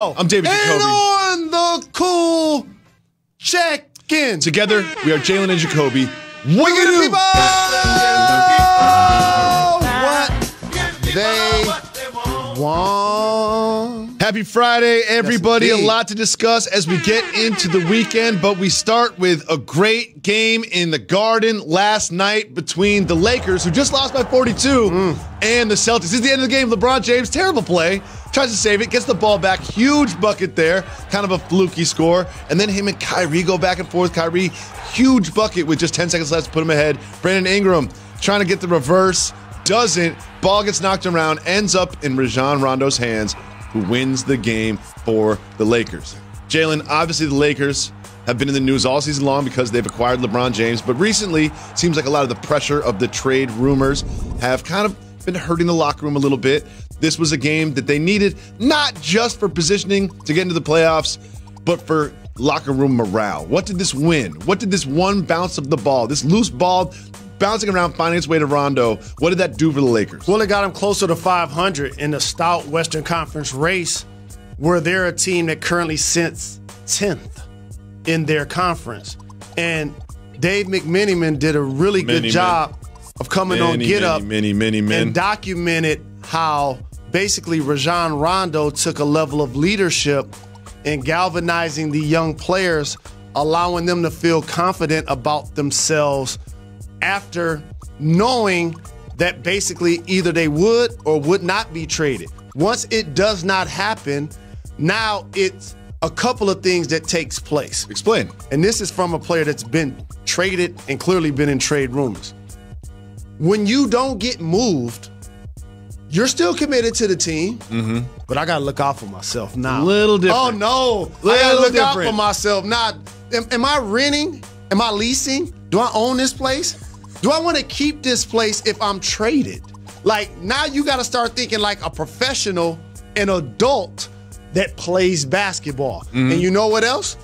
I'm David Jacoby. And on the cool check-in. Together, we are Jalen and Jacoby. What do people? What they want. Happy Friday, everybody. Yes, a lot to discuss as we get into the weekend, but we start with a great game in the Garden last night between the Lakers, who just lost by 42, and the Celtics. This is the end of the game. LeBron James, terrible play, tries to save it, gets the ball back, huge bucket there, kind of a fluky score, and then him and Kyrie go back and forth. Kyrie, huge bucket with just 10 seconds left to put him ahead. Brandon Ingram trying to get the reverse, doesn't. Ball gets knocked around, ends up in Rajon Rondo's hands, who wins the game for the Lakers. Jalen, obviously the Lakers have been in the news all season long because they've acquired LeBron James, but recently seems like a lot of the pressure of the trade rumors have kind of been hurting the locker room a little bit. This was a game that they needed, not just for positioning to get into the playoffs, but for locker room morale. What did this win? What did this one bounce of the ball, this loose ball bouncing around, finding its way to Rondo, what did that do for the Lakers? Well, it got them closer to 500 in the stout Western Conference race, where they're a team that currently sits 10th in their conference. And Dave McMenamin did a really good job of coming on Get Up and documented how basically Rajon Rondo took a level of leadership in galvanizing the young players, allowing them to feel confident about themselves after knowing that basically either they would or would not be traded. Once it does not happen, now it's a couple of things that takes place. Explain. And this is from a player that's been traded and clearly been in trade rumors. When you don't get moved, you're still committed to the team, but I got to look out for myself now. A little different. Oh, no. I got to look out for myself now. Am I renting? Am I leasing? Do I own this place? Do I want to keep this place if I'm traded? Like, now you got to start thinking like a professional, an adult that plays basketball. And you know what else?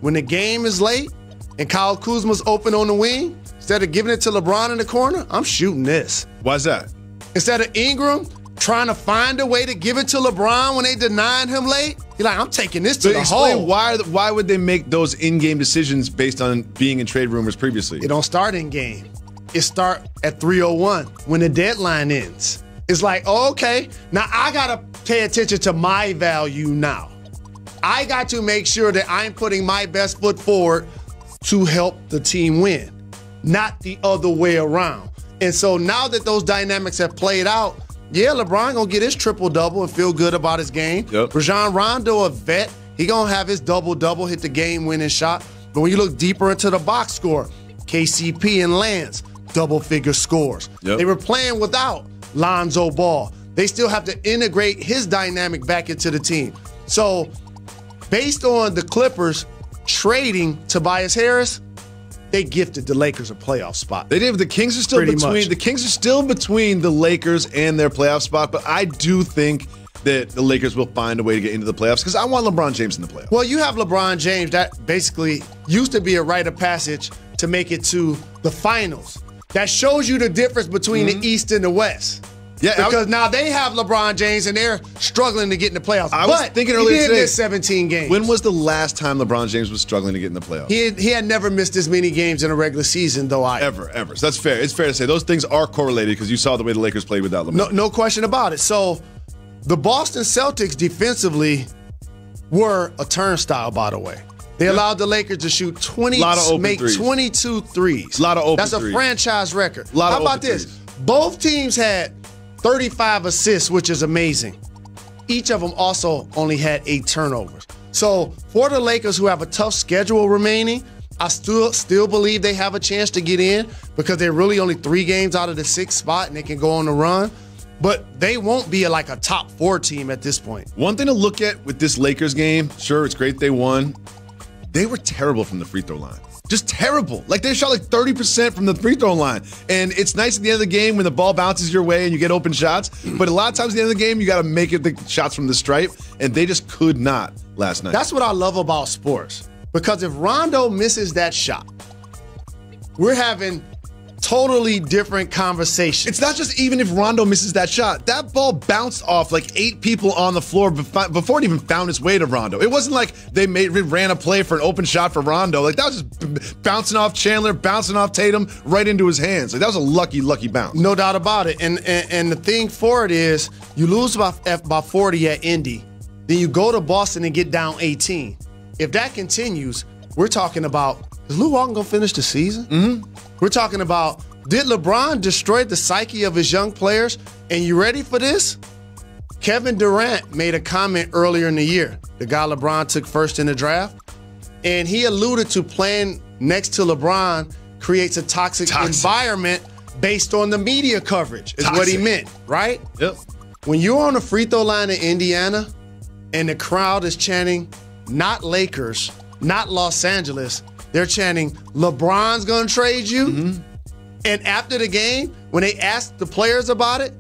When the game is late and Kyle Kuzma's open on the wing, instead of giving it to LeBron in the corner, I'm shooting this. Why's that? Instead of Ingram trying to find a way to give it to LeBron when they denied him late, you're like, I'm taking this to the hole. Why would they make those in-game decisions based on being in trade rumors previously? It don't start in game. It start at 3:01 when the deadline ends. It's like, oh, okay, now I got to pay attention to my value now. I got to make sure that I'm putting my best foot forward to help the team win, not the other way around. And so now that those dynamics have played out, yeah, LeBron gonna get his triple-double and feel good about his game. Yep. Rajon Rondo, a vet, he gonna have his double-double, hit the game-winning shot. But when you look deeper into the box score, KCP and Lance, double-figure scores. Yep. They were playing without Lonzo Ball. They still have to integrate his dynamic back into the team. So based on the Clippers trading Tobias Harris, they gifted the Lakers a playoff spot. They did. The Kings are still between the Lakers and their playoff spot, but I do think that the Lakers will find a way to get into the playoffs because I want LeBron James in the playoffs. Well, you have LeBron James. That basically used to be a rite of passage to make it to the finals. That shows you the difference between the East and the West. Yeah, because now they have LeBron James and they're struggling to get in the playoffs. I was thinking earlier today, missed 17 games. When was the last time LeBron James was struggling to get in the playoffs? He had never missed as many games in a regular season, though. Ever. So that's fair. It's fair to say those things are correlated because you saw the way the Lakers played without LeBron. No question about it. So the Boston Celtics defensively were a turnstile, by the way. They allowed the Lakers to shoot 22 threes. A lot of open That's threes. A franchise record. How about this? Both teams had 35 assists, which is amazing. Each of them also only had 8 turnovers. So for the Lakers, who have a tough schedule remaining, I still believe they have a chance to get in because they're really only 3 games out of the 6th spot and they can go on the run. But they won't be like a top 4 team at this point. One thing to look at with this Lakers game, sure, it's great they won. They were terrible from the free throw line. Just terrible. Like they shot like 30% from the free throw line. And it's nice at the end of the game when the ball bounces your way and you get open shots. But a lot of times at the end of the game, you got to make it the shots from the stripe. And they just could not last night. That's what I love about sports. Because if Rondo misses that shot, we're having totally different conversation. It's not just even if Rondo misses that shot. That ball bounced off like 8 people on the floor before it even found its way to Rondo. It wasn't like they ran a play for an open shot for Rondo. Like, that was just bouncing off Chandler, bouncing off Tatum, right into his hands. Like, that was a lucky bounce. No doubt about it. And the thing for it is, you lose by 40 at Indy, then you go to Boston and get down 18. If that continues, we're talking about, is Lew Walton going to finish the season? Mm-hmm. We're talking about, did LeBron destroy the psyche of his young players? And you ready for this? Kevin Durant made a comment earlier in the year, the guy LeBron took first in the draft, and he alluded to playing next to LeBron creates a toxic environment based on the media coverage, is what he meant, right? Yep. When you're on the free throw line in Indiana and the crowd is chanting, not Lakers, not Los Angeles, they're chanting, LeBron's gonna trade you. Mm-hmm. And after the game, when they asked the players about it,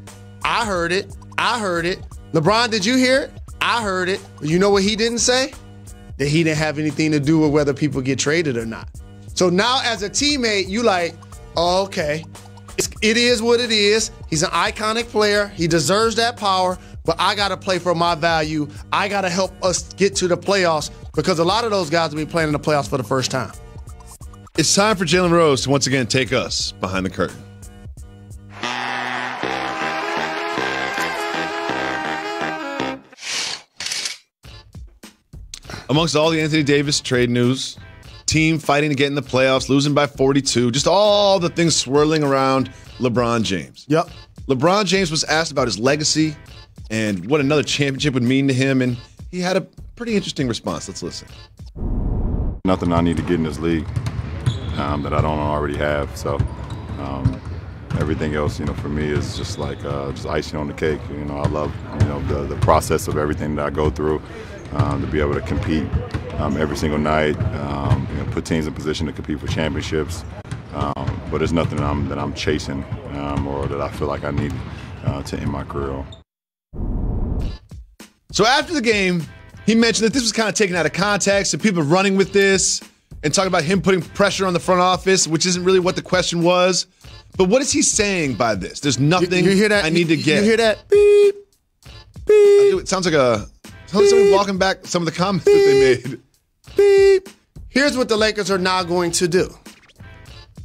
I heard it. LeBron, did you hear it? I heard it. You know what he didn't say? That he didn't have anything to do with whether people get traded or not. So now as a teammate, you like, oh, okay, it is what it is. He's an iconic player. He deserves that power, but I got to play for my value. I got to help us get to the playoffs because a lot of those guys will be playing in the playoffs for the first time. It's time for Jalen Rose to once again take us behind the curtain. Amongst all the Anthony Davis trade news, team fighting to get in the playoffs, losing by 42, just all the things swirling around LeBron James. Yep. LeBron James was asked about his legacy and what another championship would mean to him, and he had a pretty interesting response. Let's listen. Nothing I need to get in this league that I don't already have. So everything else, for me is just like just icing on the cake. I love, the process of everything that I go through to be able to compete every single night, put teams in position to compete for championships. But there's nothing that I'm chasing or that I feel like I need to end my career on. So after the game, he mentioned that this was kind of taken out of context and people running with this and talking about him putting pressure on the front office, which isn't really what the question was. But what is he saying by this? There's nothing you hear that? I need to get. You hear that? Beep, beep. It sounds like someone walking back some of the comments that they made. Beep. Here's what the Lakers are now going to do.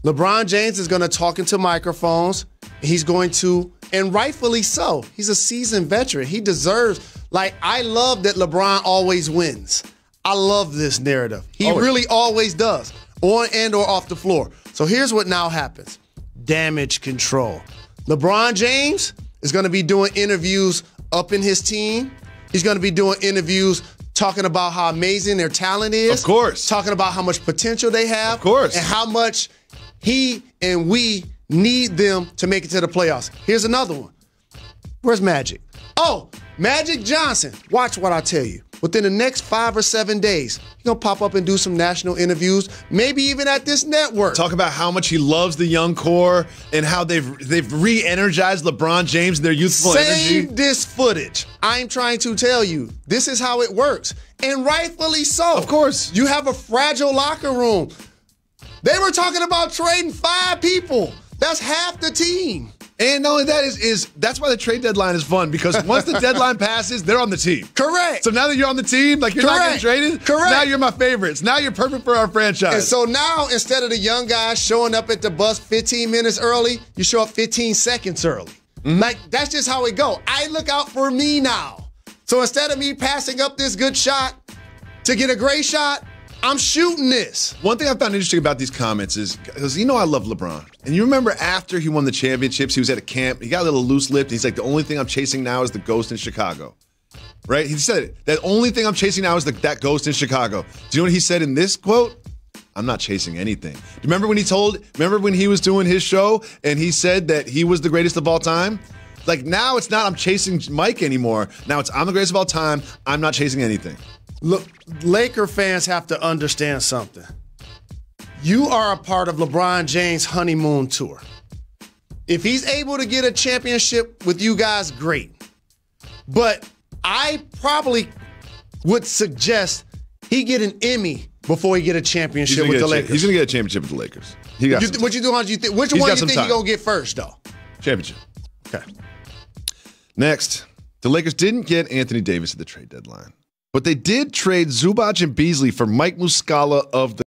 LeBron James is going to talk into microphones. He's going to, and rightfully so, he's a seasoned veteran. He deserves, I love that LeBron always wins. I love this narrative. He really always does, on and or off the floor. So here's what now happens. Damage control. LeBron James is going to be doing interviews up in his team. He's going to be doing interviews talking about how amazing their talent is. Of course. Talking about how much potential they have. Of course. And how much he and we need them to make it to the playoffs. Here's another one. Where's Magic? Oh, Magic Johnson. Watch what I tell you. Within the next 5 or 7 days, he's going to pop up and do some national interviews, maybe even at this network. Talk about how much he loves the young core and how they've re-energized LeBron James and their youthful energy. Save this footage. I'm trying to tell you, this is how it works. And rightfully so. Of course. You have a fragile locker room. They were talking about trading 5 people. That's half the team. And not only that that's why the trade deadline is fun, because once the deadline passes, they're on the team. Correct. So now that you're on the team, you're not getting traded. Correct. Now you're my favorites. Now you're perfect for our franchise. And so now, instead of the young guys showing up at the bus 15 minutes early, you show up 15 seconds early. Mm-hmm. That's just how it go. I look out for me now. So instead of me passing up this good shot to get a great shot, I'm shooting this. One thing I found interesting about these comments is, because I love LeBron. And you remember after he won the championships, he was at a camp, he got a little loose-lipped, he's like, the only thing I'm chasing now is the ghost in Chicago. Right? He said it. The only thing I'm chasing now is that ghost in Chicago. Do you know what he said in this quote? I'm not chasing anything. Do you remember when he was doing his show and he said that he was the greatest of all time? Now it's not I'm chasing Mike anymore. Now it's I'm the greatest of all time. I'm not chasing anything. Look, Laker fans have to understand something. You are a part of LeBron James' honeymoon tour. If he's able to get a championship with you guys, great. But I probably would suggest he get an Emmy before he get a championship with the Lakers? He's going to get a championship with the Lakers. He got What you doing? Which one you think he's going to get first, though? Championship. Okay. Next, the Lakers didn't get Anthony Davis at the trade deadline, but they did trade Zubac and Beasley for Mike Muscala of the